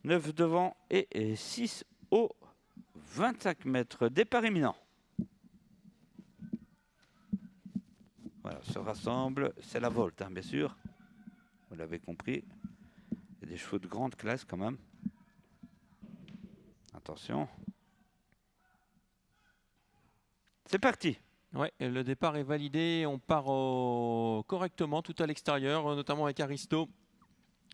9 devant et 6 au 25 mètres. Départ imminent. Voilà, se rassemble. C'est la volte, hein, bien sûr. Vous l'avez compris. Il y a des chevaux de grande classe quand même. Attention. C'est parti. Ouais, le départ est validé. On part correctement, tout à l'extérieur, notamment avec Aristo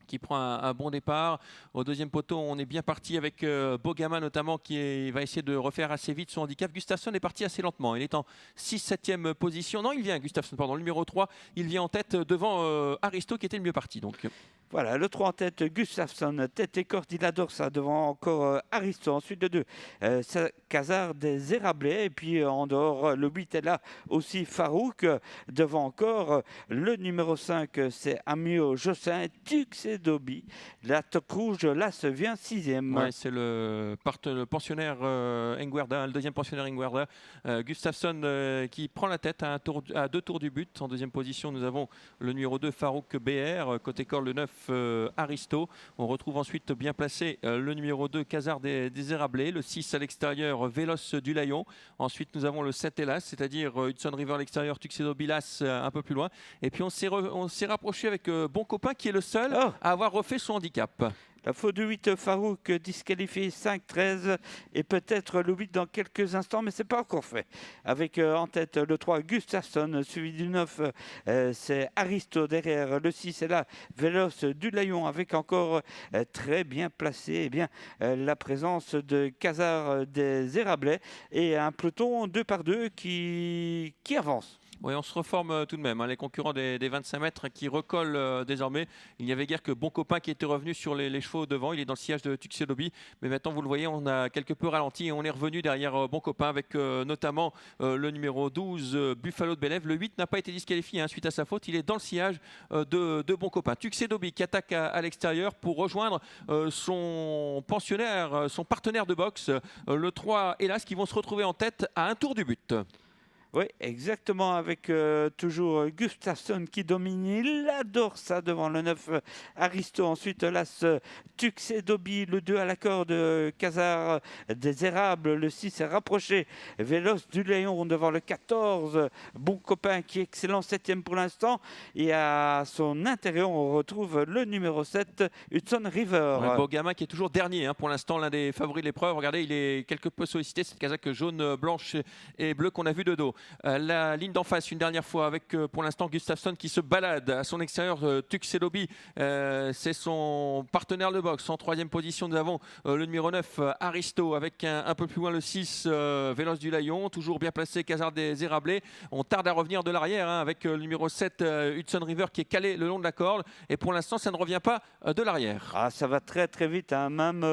qui prend un bon départ. Au deuxième poteau, on est bien parti avec Bogama notamment qui va essayer de refaire assez vite son handicap. Gustafsson est parti assez lentement. Il est en 6-7e position. Non, il vient, Gustafsson, pardon, le numéro 3. Il vient en tête devant Aristo qui était le mieux parti. Donc. Voilà, le 3 en tête, Gustafsson, tête et corde, il adore ça, devant encore Aristo, ensuite de 2, Casar des Érablais, et puis en dehors, le 8 est là aussi Farouk, devant encore le numéro 5, c'est Amio Jossin, Tuxedobi, la toque rouge, là, se vient 6e. Ouais, c'est le pensionnaire Enguerda, le deuxième pensionnaire Enguerda, Gustafsson qui prend la tête à 2 tours du but. En deuxième position, nous avons le numéro 2, Farouk BR, côté corde, le 9, Aristo. On retrouve ensuite bien placé le numéro 2, Casar des Érablés, le 6 à l'extérieur, Vélos du Layon. Ensuite, nous avons le 7 Hélas, c'est-à-dire Hudson River à l'extérieur, Tuxedo Bilas un peu plus loin. Et puis on s'est rapproché avec Bon Copain qui est le seul à avoir refait son handicap. La faute du 8, Farouk disqualifié 5-13 et peut-être le 8 dans quelques instants, mais ce n'est pas encore fait. Avec en tête le 3, Gustafsson, suivi du 9, c'est Aristo derrière. Le 6 est là, Vélos du Layon, avec encore très bien placé la présence de Casar des Érablais et un peloton 2 par 2 qui avance. Oui, on se reforme tout de même. Hein. Les concurrents des 25 mètres qui recollent désormais. Il n'y avait guère que Bon Copain qui était revenu sur les chevaux devant. Il est dans le sillage de Tuxedobi. Mais maintenant, vous le voyez, on a quelque peu ralenti et on est revenu derrière Bon Copain avec notamment le numéro 12, Buffalo de Bélève. Le 8 n'a pas été disqualifié suite à sa faute. Il est dans le sillage de Bon Copain. Tuxedobi qui attaque à l'extérieur pour rejoindre son pensionnaire, son partenaire de boxe, le 3, Hélas, qui vont se retrouver en tête à un tour du but. Oui, exactement, avec toujours Gustafsson qui domine. Il adore ça devant le 9, Aristo. Ensuite, l'As Tuxedobi, le 2 à la corde, Casar des Érables. Le 6 est rapproché. Vélos du Layon devant le 14. Bon Copain qui est excellent, 7e pour l'instant. Et à son intérieur, on retrouve le numéro 7, Hudson River. Ouais, Bogama qui est toujours dernier pour l'instant, l'un des favoris de l'épreuve. Regardez, il est quelque peu sollicité. Cette casaque jaune, blanche et bleue qu'on a vu de dos. La ligne d'en face une dernière fois avec pour l'instant Gustafsson qui se balade à son extérieur. Tuxedobi, c'est son partenaire de boxe. En 3e position, nous avons le numéro 9, Aristo, avec un peu plus loin le 6, Vélos du Layon, toujours bien placé, Casar des Érablés. On tarde à revenir de l'arrière avec le numéro 7, Hudson River, qui est calé le long de la corde. Et pour l'instant, ça ne revient pas de l'arrière. Ah, ça va très très vite, hein. Même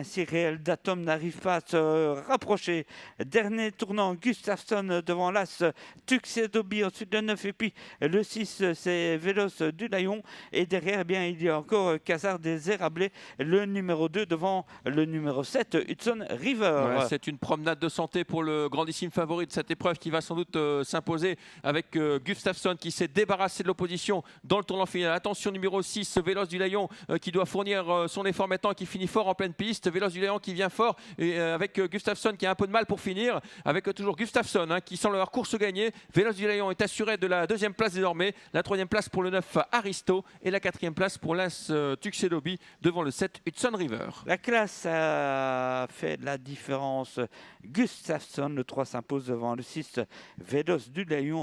si Réel Datum n'arrive pas à se rapprocher. Dernier tournant, Gustafsson devant l'As, Tuxedobi, ensuite le 9 et puis le 6, c'est Vélos du Layon. Et derrière, il y a encore Casar des Érablés, le numéro 2 devant le numéro 7, Hudson River. Ouais, c'est une promenade de santé pour le grandissime favori de cette épreuve qui va sans doute s'imposer avec Gustafsson qui s'est débarrassé de l'opposition dans le tournant final. Attention, numéro 6, Vélos du Layon qui doit fournir son effort maintenant, qui finit fort en pleine piste. Vélos du Layon qui vient fort et avec Gustafsson qui a un peu de mal pour finir, avec toujours Gustafsson qui semble avoir course gagnée. Vélos du Layon est assuré de la 2e place désormais, la 3e place pour le 9, Aristo, et la 4e place pour l'As Tuxedobi devant le 7, Hudson River. La classe a fait la différence. Gustafsson, le 3 s'impose devant le 6, Vélos du Layon.